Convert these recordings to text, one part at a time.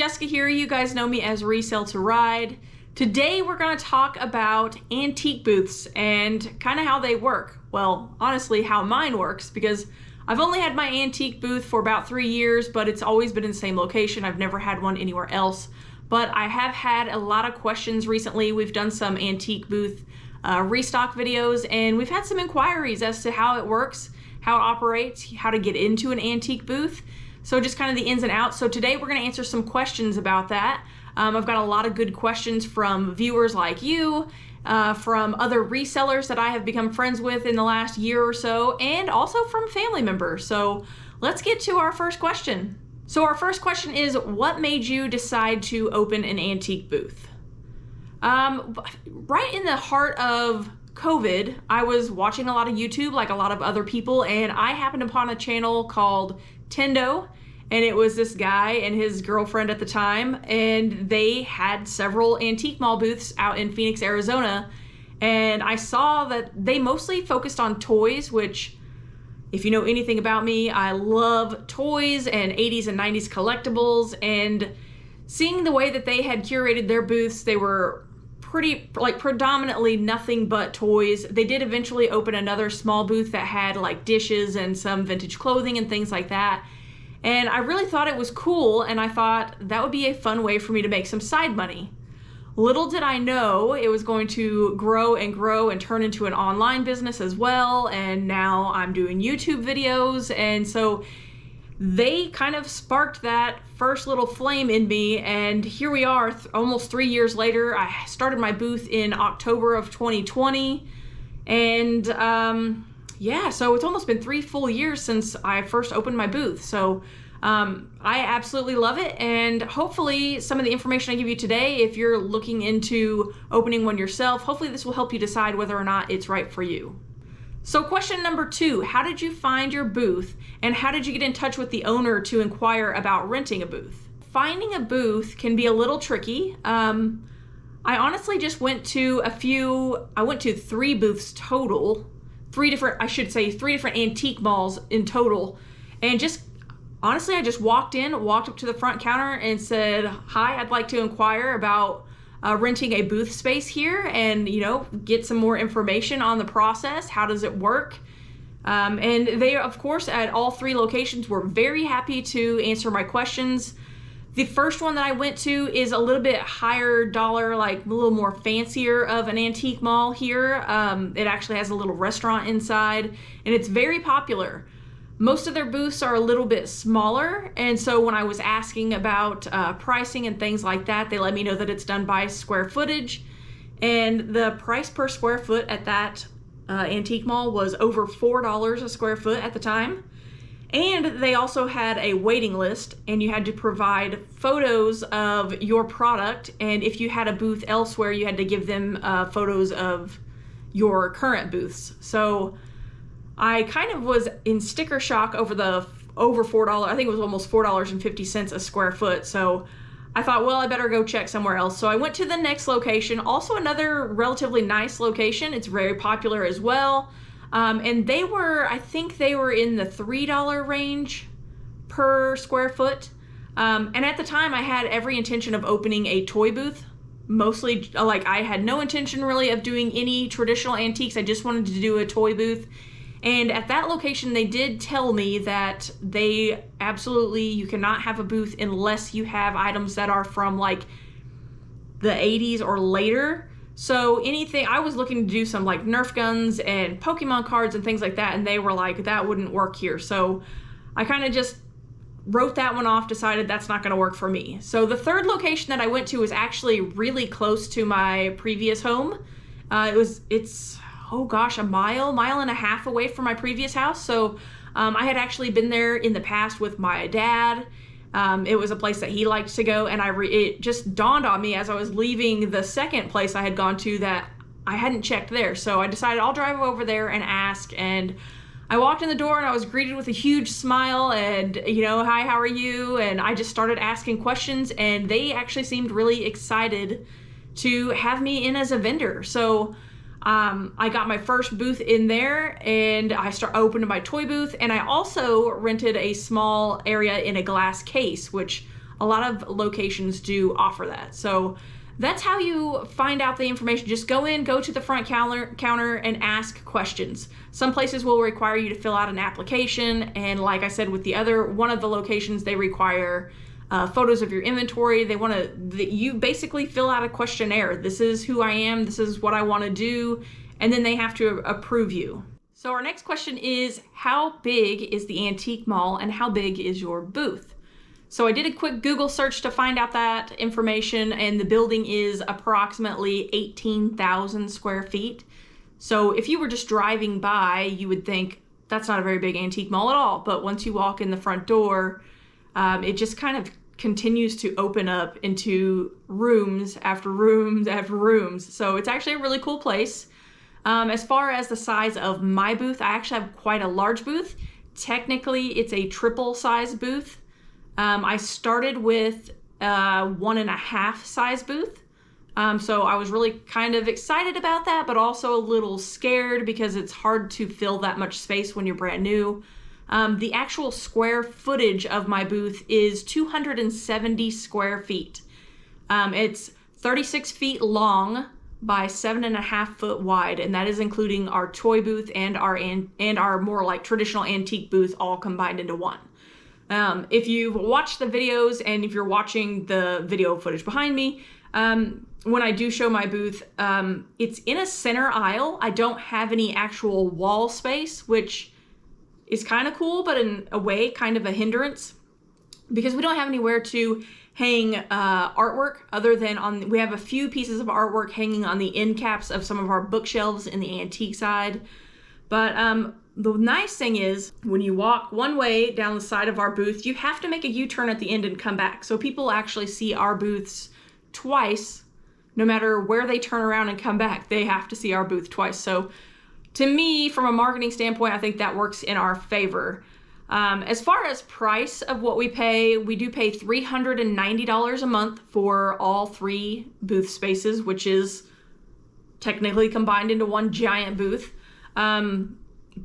Jessica here. You guys know me as Resell to Ride. Today we're going to talk about antique booths and kind of how they work. Well, honestly, how mine works, because I've only had my antique booth for about 3 years, but it's always been in the same location. I've never had one anywhere else. But I have had a lot of questions recently. We've done some antique booth restock videos, and we've had some inquiries as to how it works, how it operates, how to get into an antique booth. So just kind of the ins and outs. So today we're going to answer some questions about that. I've got a lot of good questions from viewers like you, from other resellers that I have become friends with in the last year or so, and also from family members. So let's get to our first question. So our first question is, what made you decide to open an antique booth? Right in the heart of COVID, I was watching a lot of YouTube like a lot of other people, and I happened upon a channel called Tendo, and it was this guy and his girlfriend at the time, and they had several antique mall booths out in Phoenix, Arizona, and I saw that they mostly focused on toys, which, if you know anything about me, I love toys and 80s and 90s collectibles, and seeing the way that they had curated their booths, they were predominantly nothing but toys. They did eventually open another small booth that had like dishes and some vintage clothing and things like that. And I really thought it was cool, and I thought that would be a fun way for me to make some side money. Little did I know it was going to grow and grow and turn into an online business as well, and now I'm doing YouTube videos, and so they kind of sparked that first little flame in me, and here we are almost 3 years later. I started my booth in October of 2020, and yeah, so it's almost been 3 full years since I first opened my booth. So I absolutely love it, and hopefully some of the information I give you today, if you're looking into opening one yourself, hopefully this will help you decide whether or not it's right for you. So question number 2, how did you find your booth, and how did you get in touch with the owner to inquire about renting a booth? Finding a booth can be a little tricky. I honestly just went to I went to 3 booths total, 3 different antique malls in total, and just honestly, I just walked up to the front counter and said, hi, I'd like to inquire about renting a booth space here, and get some more information on the process. How does it work? And they, of course, at all 3 locations were very happy to answer my questions. The first one that I went to is a little bit higher dollar, like a little more fancier of an antique mall here. It actually has a little restaurant inside, and it's very popular. Most of their booths are a little bit smaller, and so when I was asking about pricing and things like that, they let me know that it's done by square footage, and the price per square foot at that antique mall was over $4 a square foot at the time. And they also had a waiting list, and you had to provide photos of your product, and if you had a booth elsewhere, you had to give them photos of your current booths. So I kind of was in sticker shock over $4, I think it was almost $4.50 a square foot. So I thought, well, I better go check somewhere else. So I went to the next location, also another relatively nice location. It's very popular as well. And I think they were in the $3 range per square foot. And at the time I had every intention of opening a toy booth. Mostly, like, I had no intention really of doing any traditional antiques. I just wanted to do a toy booth. And at that location, they did tell me that you cannot have a booth unless you have items that are from like the 80s or later. So I was looking to do some like Nerf guns and Pokemon cards and things like that, and they were like, that wouldn't work here. So I kind of just wrote that one off, decided that's not going to work for me. So the third location that I went to was actually really close to my previous home. It's a mile and a half away from my previous house. So I had actually been there in the past with my dad. It was a place that he liked to go, and it just dawned on me as I was leaving the second place I had gone to that I hadn't checked there. So I decided I'll drive over there and ask, and I walked in the door and I was greeted with a huge smile and, hi, how are you? And I just started asking questions, and they actually seemed really excited to have me in as a vendor. So I got my first booth in there, and I opened my toy booth, and I also rented a small area in a glass case, which a lot of locations do offer that. So that's how you find out the information. Just go to the front counter and ask questions. Some places will require you to fill out an application, and like I said, with one of the locations, they require photos of your inventory. They want you basically fill out a questionnaire. This is who I am, this is what I want to do, and then they have to approve you. So our next question is, how big is the antique mall and how big is your booth? So I did a quick Google search to find out that information, and the building is approximately 18,000 square feet. So if you were just driving by, you would think that's not a very big antique mall at all. But once you walk in the front door, it just kind of continues to open up into rooms after rooms after rooms. So it's actually a really cool place. As far as the size of my booth, I actually have quite a large booth. Technically, it's a triple size booth. I started with 1.5 size booth. So I was really kind of excited about that, but also a little scared because it's hard to fill that much space when you're brand new. The actual square footage of my booth is 270 square feet. It's 36 feet long by 7.5 foot wide, and that is including our toy booth and our more like traditional antique booth all combined into one. If you've watched the videos and if you're watching the video footage behind me, when I do show my booth, it's in a center aisle. I don't have any actual wall space, which is kind of cool, but in a way kind of a hindrance because we don't have anywhere to hang artwork other than we have a few pieces of artwork hanging on the end caps of some of our bookshelves in the antique side. But the nice thing is when you walk one way down the side of our booth, you have to make a U-turn at the end and come back. So people actually see our booths twice. No matter where they turn around and come back, they have to see our booth twice. So to me, from a marketing standpoint, I think that works in our favor. As far as price of what we do pay $390 a month for all 3 booth spaces, which is technically combined into one giant booth. And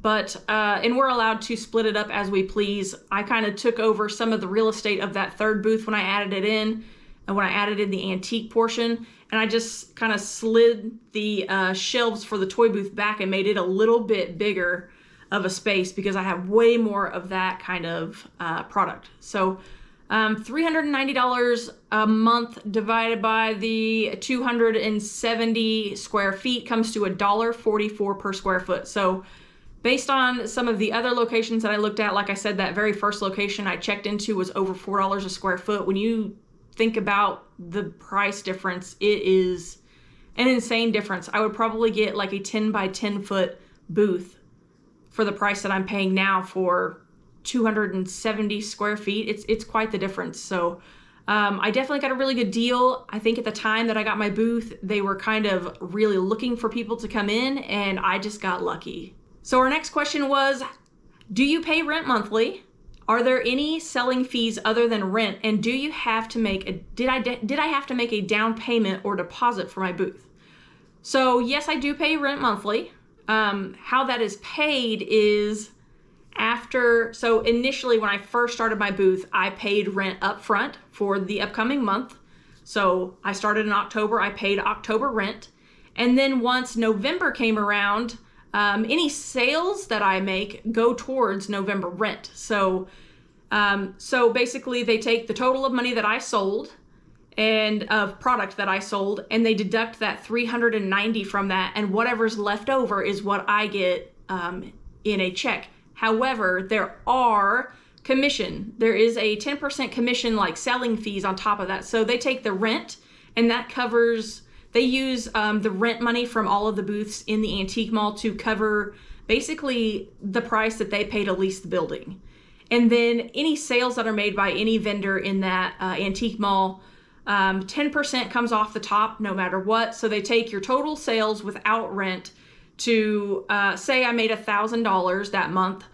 we're allowed to split it up as we please. I kind of took over some of the real estate of that 3rd booth when I added it in, and when I added in the antique portion, and I just kind of slid the shelves for the toy booth back and made it a little bit bigger of a space because I have way more of that kind of product. So $390 a month divided by the 270 square feet comes to $1.44 per square foot. So based on some of the other locations that I looked at, like I said, that very first location I checked into was over $4 a square foot. When you think about the price difference, it is an insane difference. I would probably get like a 10 by 10 foot booth for the price that I'm paying now for 270 square feet. It's quite the difference. So I definitely got a really good deal. I think at the time that I got my booth, they were kind of really looking for people to come in, and I just got lucky. So our next question was, do you pay rent monthly? Are there any selling fees other than rent? And do you have to did I have to make a down payment or deposit for my booth? So yes, I do pay rent monthly. How that is paid is so initially when I first started my booth, I paid rent up front for the upcoming month. So I started in October, I paid October rent. And then once November came around, any sales that I make go towards November rent. So basically they take the total of money that I sold and of product that I sold, and they deduct that $390 from that, and whatever's left over is what I get in a check. However, there is a 10% commission, like selling fees on top of that. So they take the rent, and that covers, they use the rent money from all of the booths in the antique mall to cover basically the price that they pay to lease the building. And then any sales that are made by any vendor in that antique mall, 10% comes off the top no matter what. So they take your total sales without rent to say I made $1,000 that month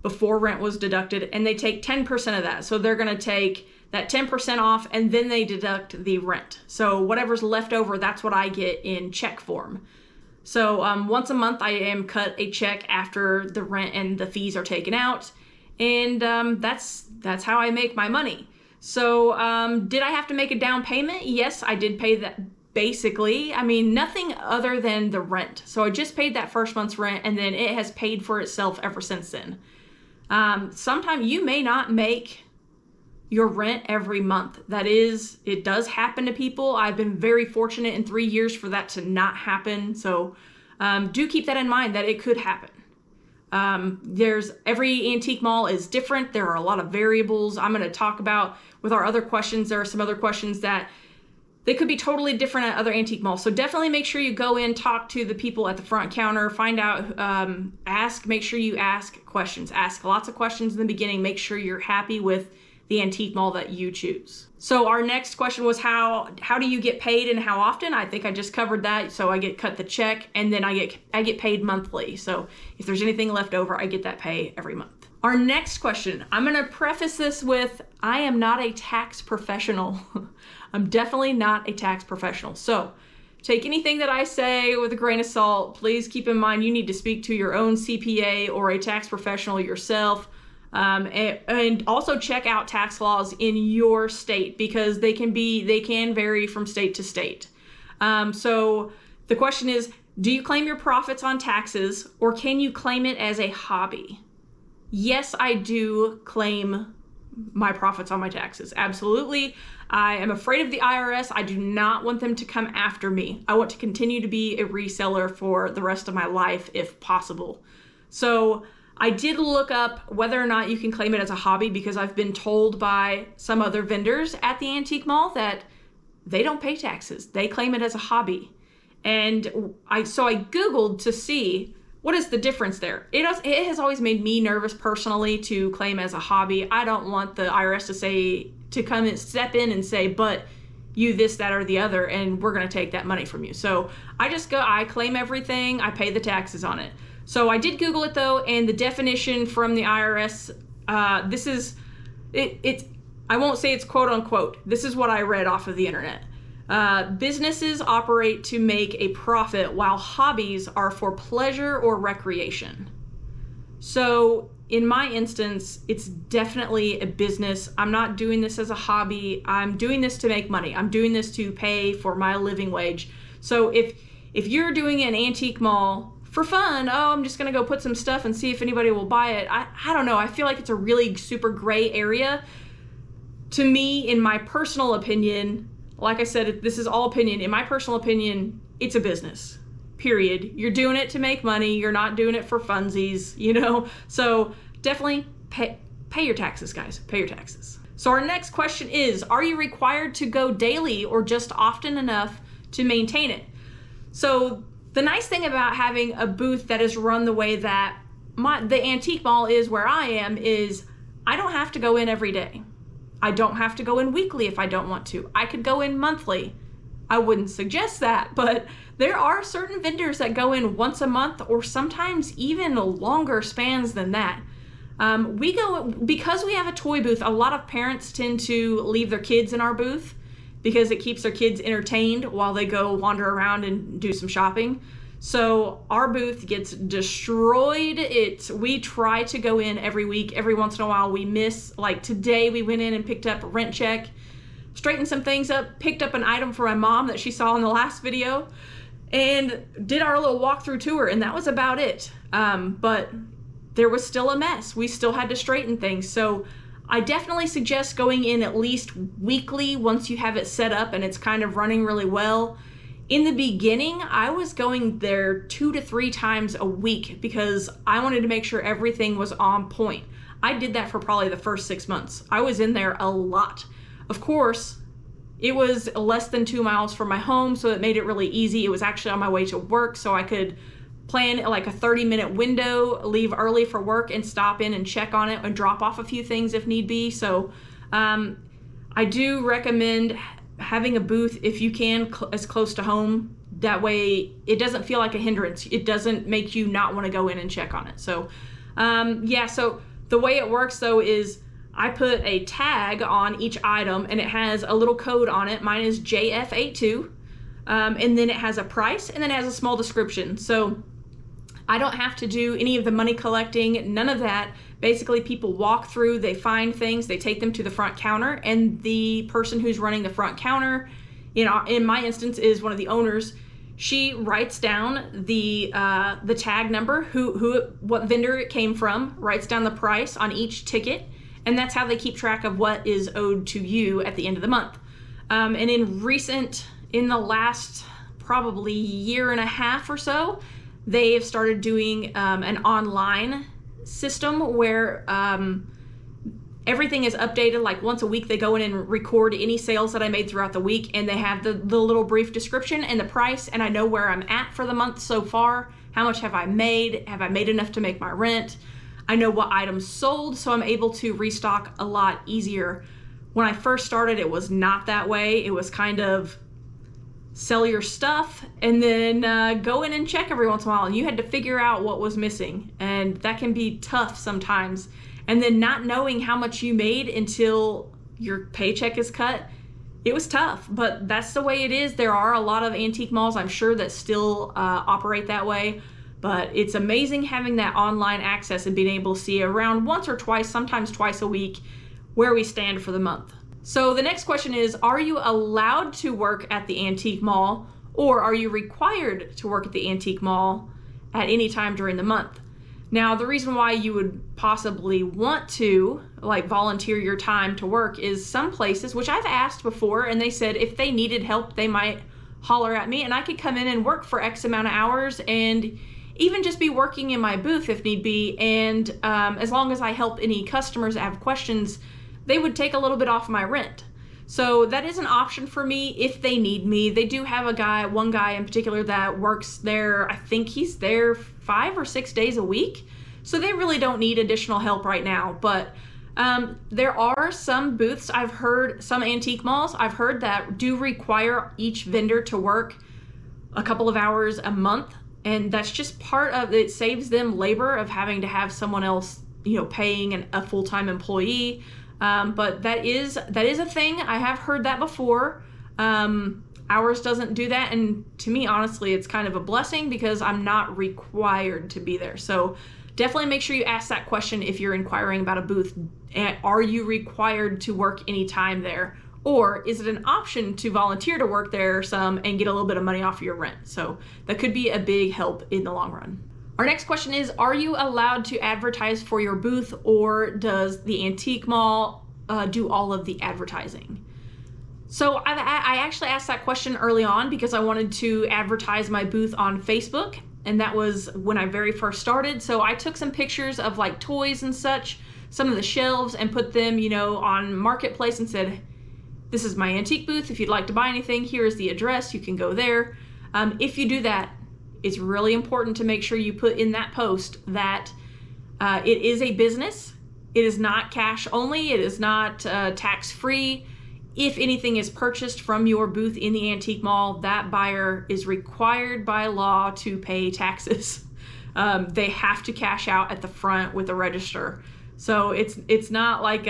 before rent was deducted, and they take 10% of that. So they're going to take that 10% off, and then they deduct the rent. So whatever's left over, that's what I get in check form. So once a month I am cut a check after the rent and the fees are taken out, and that's how I make my money. So did I have to make a down payment? Yes, I did pay that. Basically, I mean, nothing other than the rent. So I just paid that first month's rent, and then it has paid for itself ever since then. Sometimes you may not make your rent every month. It does happen to people. I've been very fortunate in 3 years for that to not happen. So do keep that in mind that it could happen. Every antique mall is different. There are a lot of variables. I'm going to talk about with our other questions. There are some other questions that they could be totally different at other antique malls. So definitely make sure you go in, talk to the people at the front counter, find out, make sure you ask questions. Ask lots of questions in the beginning. Make sure you're happy with the antique mall that you choose. So our next question was how do you get paid and how often? I think I just covered that. So I get cut the check and then I get paid monthly. So if there's anything left over, I get that pay every month. Our next question, I'm gonna preface this with, I am not a tax professional. I'm definitely not a tax professional. So take anything that I say with a grain of salt. Please keep in mind you need to speak to your own CPA or a tax professional yourself. And also check out tax laws in your state because they can vary from state to state. So the question is, do you claim your profits on taxes or can you claim it as a hobby? Yes, I do claim my profits on my taxes. Absolutely. I am afraid of the IRS. I do not want them to come after me. I want to continue to be a reseller for the rest of my life if possible. So I did look up whether or not you can claim it as a hobby because I've been told by some other vendors at the antique mall that they don't pay taxes. They claim it as a hobby. And I Googled to see what is the difference there. It has always made me nervous personally to claim as a hobby. I don't want the IRS to come and step in and say, but you this, that, or the other, and we're gonna take that money from you. So I claim everything, I pay the taxes on it. So I did Google it though, and the definition from the IRS, I won't say it's quote unquote. This is what I read off of the internet. Businesses operate to make a profit while hobbies are for pleasure or recreation. So in my instance, it's definitely a business. I'm not doing this as a hobby. I'm doing this to make money. I'm doing this to pay for my living wage. So if you're doing an antique mall for fun, I'm just gonna go put some stuff and see if anybody will buy it. I don't know. I feel like it's a really super gray area. To me, in my personal opinion, like I said, this is all opinion. In my personal opinion, it's a business, period. You're doing it to make money. You're not doing it for funsies, So definitely pay your taxes, guys. Pay your taxes. So our next question is, are you required to go daily or just often enough to maintain it? So the nice thing about having a booth that is run the way that the antique mall is where I am is I don't have to go in every day. I don't have to go in weekly if I don't want to. I could go in monthly. I wouldn't suggest that, but there are certain vendors that go in once a month or sometimes even longer spans than that. Because we have a toy booth, a lot of parents tend to leave their kids in our booth because it keeps their kids entertained while they go wander around and do some shopping. So our booth gets destroyed. We try to go in every week. Every once in a while we miss. Like today we went in and picked up a rent check, straightened some things up, picked up an item for my mom that she saw in the last video, and did our little walkthrough tour, and that was about it. But there was still a mess. We still had to straighten things. So I definitely suggest going in at least weekly once you have it set up and it's kind of running really well. In the beginning, I was going there 2 to 3 times a week because I wanted to make sure everything was on point. I did that for probably the first 6 months. I was in there a lot. Of course, it was less than 2 miles from my home, so it made it really easy. It was actually on my way to work, so I could plan like a 30-minute window, leave early for work and stop in and check on it and drop off a few things if need be. So I do recommend having a booth if you can as close to home. That way it doesn't feel like a hindrance. It doesn't make you not want to go in and check on it. So so the way it works though is I put a tag on each item and it has a little code on it. Mine is JF82, and then it has a price and then it has a small description. So I don't have to do any of the money collecting, none of that. Basically, people walk through, they find things, they take them to the front counter, and the person who's running the front counter, in my instance, is one of the owners. She writes down the tag number, what vendor it came from, writes down the price on each ticket, and that's how they keep track of what is owed to you at the end of the month. And in the last probably year and a half or so, they've started doing an online system where everything is updated. Like once a week, they go in and record any sales that I made throughout the week, and they have the little brief description and the price, and I know where I'm at for the month so far. How much have I made? Have I made enough to make my rent? I know what items sold, so I'm able to restock a lot easier. When I first started, it was not that way. It was kind of sell your stuff and then go in and check every once in a while, and you had to figure out what was missing, and that can be tough sometimes. And then not knowing how much you made until your paycheck is cut, it was tough, but that's the way it is. There are a lot of antique malls, I'm sure, that still operate that way, but it's amazing having that online access and being able to see around once or twice, sometimes twice a week, where we stand for the month. So the next question is, are you allowed to work at the antique mall, or are you required to work at the antique mall at any time during the month? Now, the reason why you would possibly want to volunteer your time to work is some places, which I've asked before, and they said if they needed help, they might holler at me and I could come in and work for X amount of hours and even just be working in my booth if need be. And as long as I help any customers that have questions, they would take a little bit off my rent. So that is an option for me if they need me. They do have one guy in particular that works there. I think he's there 5 or 6 days a week. So they really don't need additional help right now. But there are some booths, I've heard, some antique malls, I've heard that do require each vendor to work a couple of hours a month. And that's just part of it. Saves them labor of having to have someone else, paying a full-time employee. But that is a thing. I have heard that before. Ours doesn't do that, and to me, honestly, it's kind of a blessing because I'm not required to be there. So definitely make sure you ask that question if you're inquiring about a booth. Are you required to work any time there? Or is it an option to volunteer to work there some and get a little bit of money off of your rent? So that could be a big help in the long run. Our next question is, are you allowed to advertise for your booth, or does the antique mall do all of the advertising? So I actually asked that question early on because I wanted to advertise my booth on Facebook, and that was when I very first started. So I took some pictures of toys and such, some of the shelves, and put them, on Marketplace and said, this is my antique booth. If you'd like to buy anything, here is the address. You can go there. If you do that, it's really important to make sure you put in that post that it is a business. It is not cash only. It is not tax-free. If anything is purchased from your booth in the antique mall, that buyer is required by law to pay taxes. They have to cash out at the front with the register. So it's not like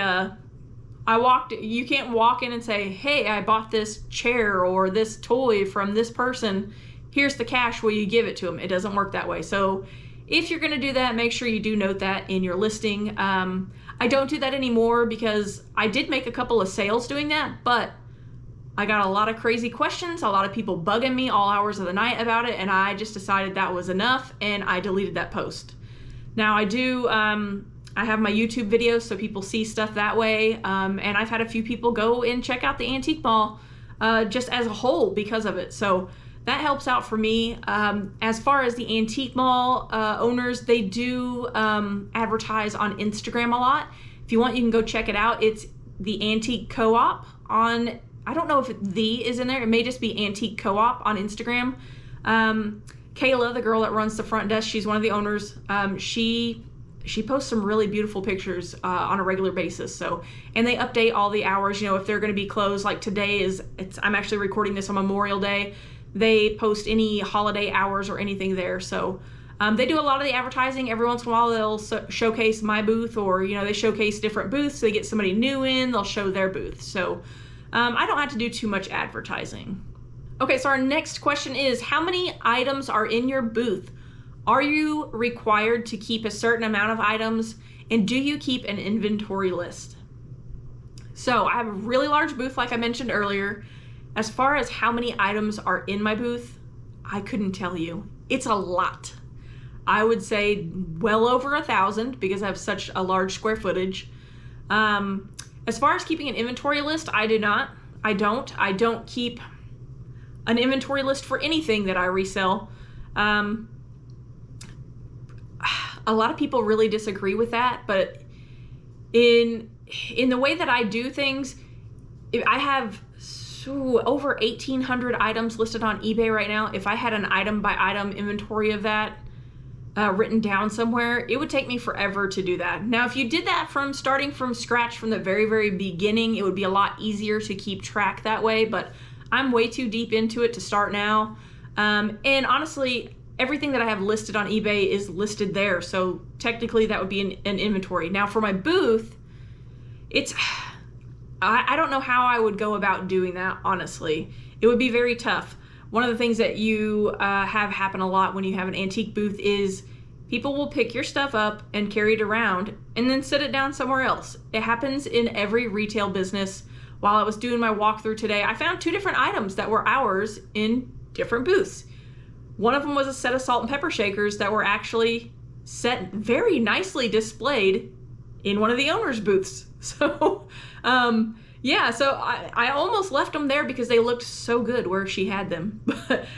you can't walk in and say, hey, I bought this chair or this toy from this person. Here's the cash, will you give it to them? It doesn't work that way. So if you're going to do that, make sure you do note that in your listing. I don't do that anymore because I did make a couple of sales doing that, but I got a lot of crazy questions, a lot of people bugging me all hours of the night about it, and I just decided that was enough, and I deleted that post. Now I have my YouTube videos so people see stuff that way, and I've had a few people go and check out the antique mall just as a whole because of it. So that helps out for me. As far as the antique mall owners, they do advertise on Instagram a lot. If you want, you can go check it out. It's the Antique Co-op on, I don't know if the is in there. It may just be Antique Co-op on Instagram. Kayla, the girl that runs the front desk, she's one of the owners. She posts some really beautiful pictures on a regular basis. So, and they update all the hours, if they're going to be closed. Like today I'm actually recording this on Memorial Day. They post any holiday hours or anything there. So they do a lot of the advertising. Every once in a while they'll showcase my booth, or they showcase different booths. They get somebody new in, they'll show their booth. So I don't have to do too much advertising. Okay, so our next question is, how many items are in your booth? Are you required to keep a certain amount of items? And do you keep an inventory list? So I have a really large booth, like I mentioned earlier. As far as how many items are in my booth, I couldn't tell you. It's a lot. I would say well over 1,000 because I have such a large square footage. As far as keeping an inventory list, I don't keep an inventory list for anything that I resell. A lot of people really disagree with that, but in the way that I do things, I have over 1,800 items listed on eBay right now. If I had an item by item inventory of that written down somewhere, it would take me forever to do that. Now, if you did that from starting from scratch from the very, very beginning, it would be a lot easier to keep track that way, but I'm way too deep into it to start now. And honestly, everything that I have listed on eBay is listed there, so technically that would be an inventory. Now for my booth, I don't know how I would go about doing that, honestly. It would be very tough. One of the things that you have happen a lot when you have an antique booth is people will pick your stuff up and carry it around and then set it down somewhere else. It happens in every retail business. While I was doing my walkthrough today, I found 2 different items that were ours in different booths. One of them was a set of salt and pepper shakers that were actually set very nicely displayed in one of the owner's booths. So, yeah, so I almost left them there because they looked so good where she had them.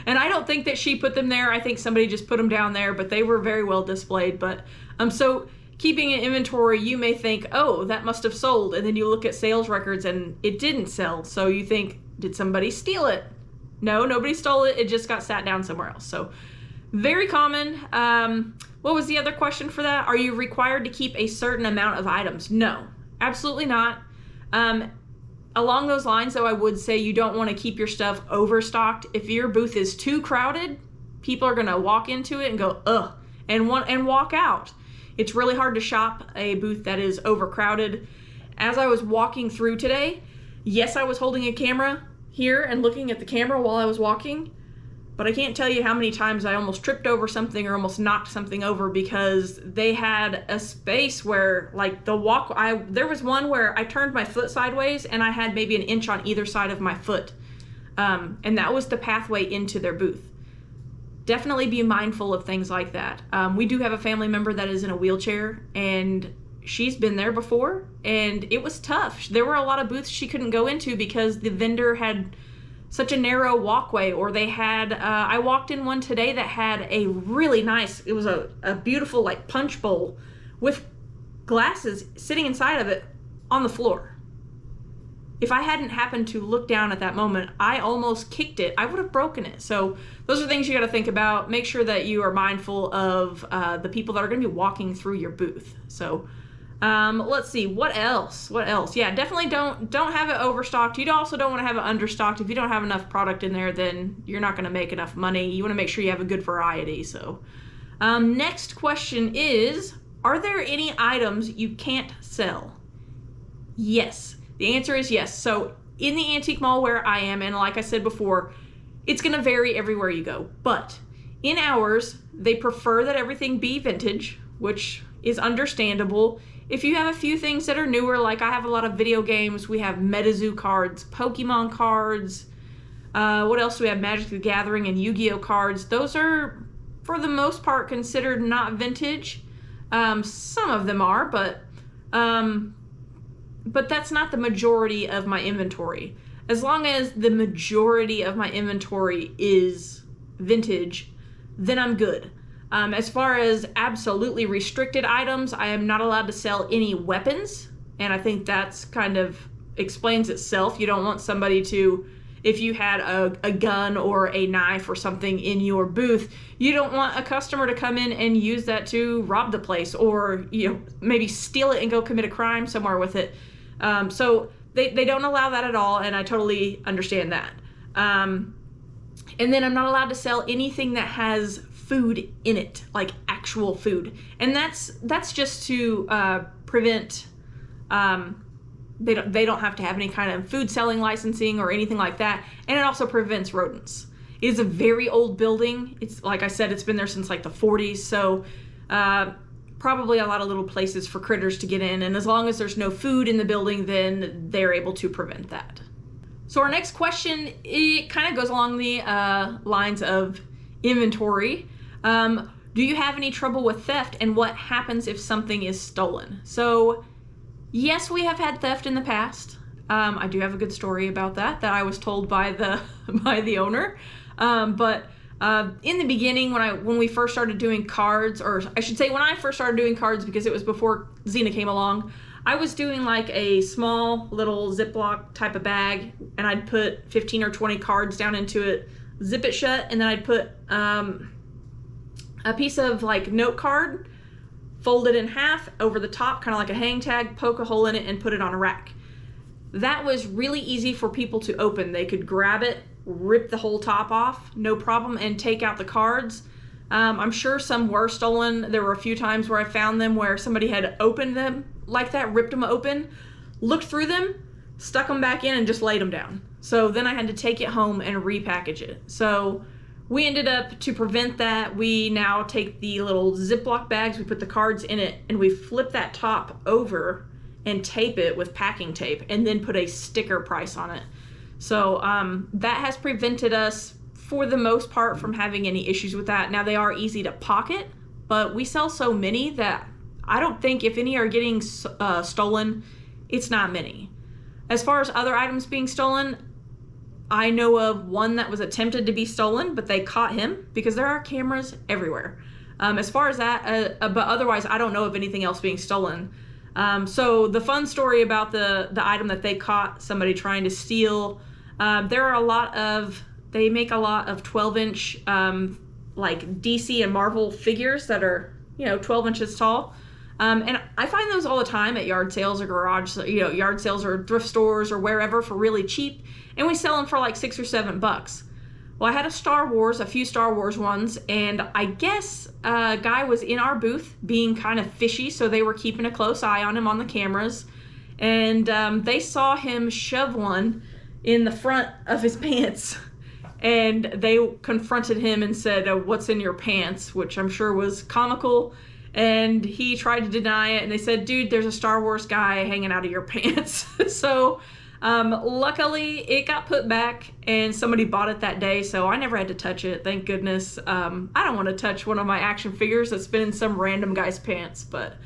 And I don't think that she put them there. I think somebody just put them down there, but they were very well displayed. But so keeping an inventory, you may think, oh, that must have sold. And then you look at sales records and it didn't sell. So you think, did somebody steal it? No, nobody stole it. It just got sat down somewhere else. So very common. What was the other question for that? Are you required to keep a certain amount of items? No, absolutely not. Along those lines, though, I would say you don't want to keep your stuff overstocked. If your booth is too crowded, people are going to walk into it and go, ugh, and walk out. It's really hard to shop a booth that is overcrowded. As I was walking through today, yes, I was holding a camera here and looking at the camera while I was walking, but I can't tell you how many times I almost tripped over something or almost knocked something over because they had a space where, like, there was one where I turned my foot sideways and I had maybe an inch on either side of my foot. And that was the pathway into their booth. Definitely be mindful of things like that. We do have a family member that is in a wheelchair, and she's been there before, and it was tough. There were a lot of booths she couldn't go into because the vendor had such a narrow walkway, or they had, I walked in one today that had a really nice, it was a beautiful like punch bowl with glasses sitting inside of it on the floor. If I hadn't happened to look down at that moment, I almost kicked it. I would have broken it. So those are things you got to think about. Make sure that you are mindful of the people that are going to be walking through your booth. So let's see, what else? Yeah, definitely don't have it overstocked. You also don't want to have it understocked. If you don't have enough product in there, then you're not going to make enough money. You want to make sure you have a good variety. So next question is, are there any items you can't sell? Yes, the answer is yes. So in the antique mall where I am, and like I said before, it's going to vary everywhere you go. But in ours, they prefer that everything be vintage, which is understandable. If you have a few things that are newer, like I have a lot of video games, we have MetaZoo cards, Pokemon cards, what else do we have? Magic the Gathering and Yu-Gi-Oh cards. Those are, for the most part, considered not vintage. Some of them are, but that's not the majority of my inventory. As long as the majority of my inventory is vintage, then I'm good. As far as absolutely restricted items, I am not allowed to sell any weapons, and I think that's kind of explains itself. You don't want somebody to, if you had a gun or a knife or something in your booth, you don't want a customer to come in and use that to rob the place, or maybe steal it and go commit a crime somewhere with it. So they don't allow that at all, and I totally understand that. And then I'm not allowed to sell anything that has food in it, like actual food, and that's just to prevent. They don't have to have any kind of food selling licensing or anything like that, and it also prevents rodents. It is a very old building. It's, like I said, it's been there since like the 40s, so probably a lot of little places for critters to get in, and as long as there's no food in the building, then they're able to prevent that. So our next question, it kind of goes along the lines of inventory. Do you have any trouble with theft, and what happens if something is stolen? So yes, we have had theft in the past. I do have a good story about that I was told by the owner. But in the beginning, when we first started doing cards, or I should say when I first started doing cards, because it was before Xena came along, I was doing like a small little Ziploc type of bag, and I'd put 15 or 20 cards down into it, zip it shut, and then I'd put a piece of like note card, fold it in half over the top, kind of like a hang tag, poke a hole in it, and put it on a rack. That was really easy for people to open. They could grab it, rip the whole top off, no problem, and take out the cards. I'm sure some were stolen. There were a few times where I found them where somebody had opened them like that, ripped them open, looked through them, stuck them back in, and just laid them down. So then I had to take it home and repackage it. So we ended up, to prevent that, we now take the little Ziploc bags, we put the cards in it, and we flip that top over and tape it with packing tape, and then put a sticker price on it. So that has prevented us, for the most part, from having any issues with that. Now, they are easy to pocket, but we sell so many that I don't think if any are getting stolen, it's not many. As far as other items being stolen, I know of one that was attempted to be stolen, but they caught him, because there are cameras everywhere. As far as that, but otherwise, I don't know of anything else being stolen. So the fun story about the item that they caught somebody trying to steal, there are they make a lot of 12-inch like DC and Marvel figures that are, 12 inches tall. And I find those all the time at yard sales or yard sales or thrift stores or wherever for really cheap. And we sell them for like $6 or $7. Well, I had a few Star Wars ones, and I guess a guy was in our booth being kind of fishy, so they were keeping a close eye on him on the cameras. And they saw him shove one in the front of his pants. And they confronted him and said, "What's in your pants?" which I'm sure was comical. And he tried to deny it, and they said, "Dude, there's a Star Wars guy hanging out of your pants." So luckily it got put back, and somebody bought it that day, so I never had to touch it, thank goodness. I don't want to touch one of my action figures that's been in some random guy's pants, but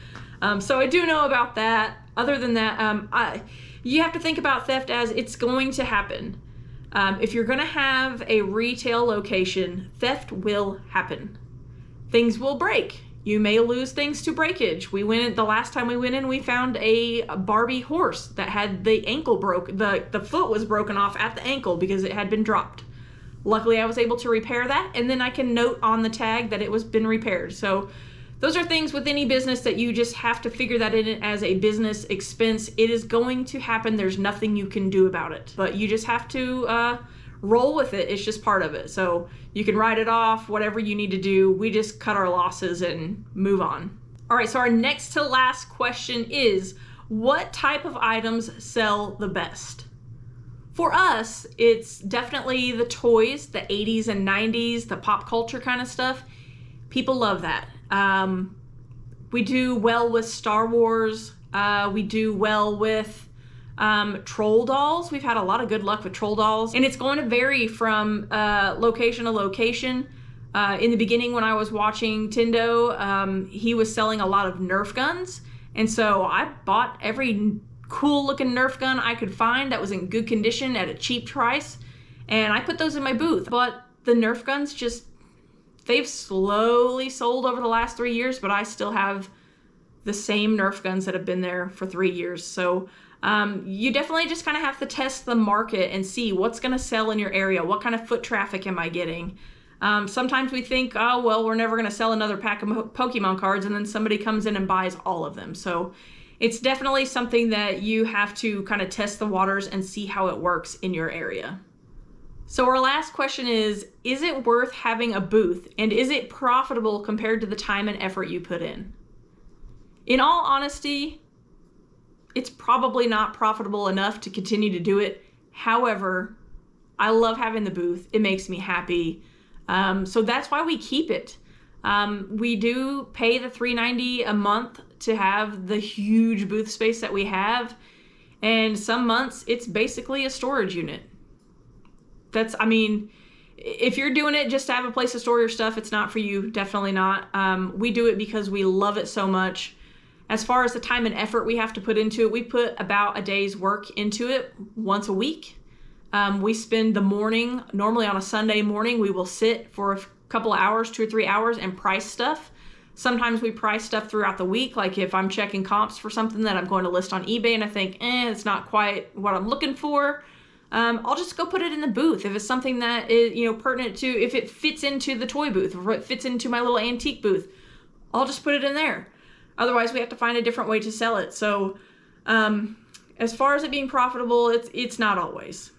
so I do know about that. Other than that, you have to think about theft as it's going to happen. If you're going to have a retail location, theft will happen. Things will break. You may lose things to breakage. The last time we went in, we found a Barbie horse that had the ankle the foot was broken off at the ankle because it had been dropped. Luckily, I was able to repair that, and then I can note on the tag that it was been repaired. So those are things with any business that you just have to figure that in as a business expense. It is going to happen. There's nothing you can do about it, but you just have to roll with it. It's just part of it. So you can write it off, whatever you need to do. We just cut our losses and move on. All right, so our next to last question is, what type of items sell the best? For us, it's definitely the toys, the 80s and 90s, the pop culture kind of stuff. People love that. We do well with Star Wars. We do well with troll dolls. We've had a lot of good luck with troll dolls, and it's going to vary from location to location. In the beginning, when I was watching Tendo, he was selling a lot of Nerf guns, and so I bought every cool looking Nerf gun I could find that was in good condition at a cheap price, and I put those in my booth. But the Nerf guns they've slowly sold over the last 3 years, but I still have the same Nerf guns that have been there for 3 years. So you definitely just kind of have to test the market and see what's going to sell in your area. What kind of foot traffic am I getting? Sometimes we think, oh, well, we're never going to sell another pack of Pokemon cards, and then somebody comes in and buys all of them. So it's definitely something that you have to kind of test the waters and see how it works in your area. So our last question is it worth having a booth, and is it profitable compared to the time and effort you put in? In all honesty, it's probably not profitable enough to continue to do it. However, I love having the booth. It makes me happy. So that's why we keep it. We do pay the $3.90 a month to have the huge booth space that we have. And some months it's basically a storage unit. If you're doing it just to have a place to store your stuff, it's not for you. Definitely not. We do it because we love it so much. As far as the time and effort we have to put into it, we put about a day's work into it once a week. We spend the morning, normally on a Sunday morning, we will sit for a couple of hours, 2 or 3 hours, and price stuff. Sometimes we price stuff throughout the week. Like if I'm checking comps for something that I'm going to list on eBay and I think, it's not quite what I'm looking for, I'll just go put it in the booth. If it's something that is, pertinent to, if it fits into the toy booth, or it fits into my little antique booth, I'll just put it in there. Otherwise, we have to find a different way to sell it. So, as far as it being profitable, it's not always.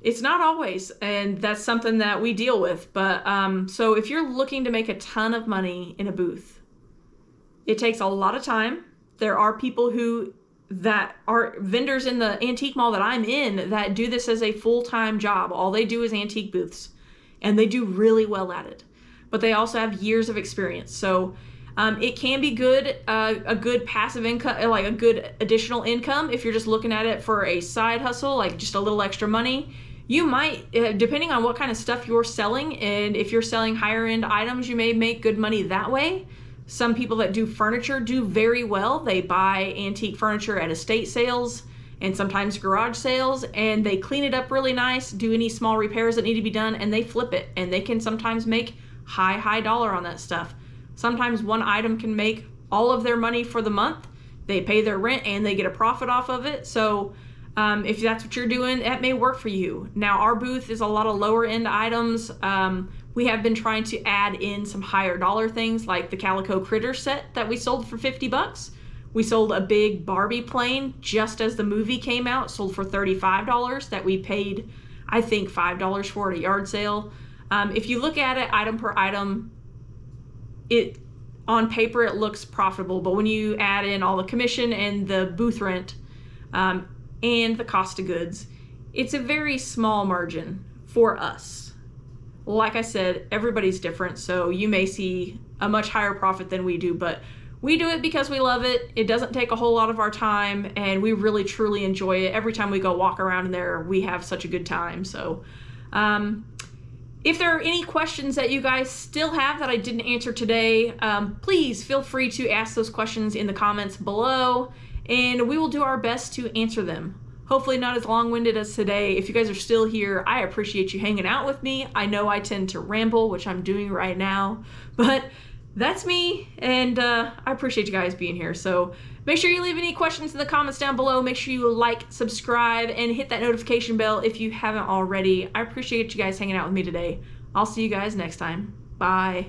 It's not always, and that's something that we deal with. But so if you're looking to make a ton of money in a booth, it takes a lot of time. There are people that are vendors in the antique mall that I'm in that do this as a full-time job. All they do is antique booths, and they do really well at it. But they also have years of experience. So it can be good, a good passive income, like a good additional income if you're just looking at it for a side hustle, like just a little extra money. You might, depending on what kind of stuff you're selling, and if you're selling higher end items, you may make good money that way. Some people that do furniture do very well. They buy antique furniture at estate sales and sometimes garage sales, and they clean it up really nice, do any small repairs that need to be done, and they flip it. And they can sometimes make high dollar on that stuff. Sometimes one item can make all of their money for the month. They pay their rent and they get a profit off of it. So if that's what you're doing, that may work for you. Now, our booth is a lot of lower end items. We have been trying to add in some higher dollar things like the Calico Critter set that we sold for $50. We sold a big Barbie plane just as the movie came out, sold for $35 that we paid, I think, $5 for at a yard sale. If you look at it item per item, on paper it looks profitable, but when you add in all the commission and the booth rent and the cost of goods, it's a very small margin for us. Like I said, everybody's different, so you may see a much higher profit than we do, but we do it because we love it. It doesn't take a whole lot of our time, and we really truly enjoy it. Every time we go walk around in there, we have such a good time. So if there are any questions that you guys still have that I didn't answer today, please feel free to ask those questions in the comments below, and we will do our best to answer them. Hopefully not as long-winded as today. If you guys are still here, I appreciate you hanging out with me. I know I tend to ramble, which I'm doing right now, but that's me, and I appreciate you guys being here. So make sure you leave any questions in the comments down below. Make sure you like, subscribe, and hit that notification bell if you haven't already. I appreciate you guys hanging out with me today. I'll see you guys next time. Bye.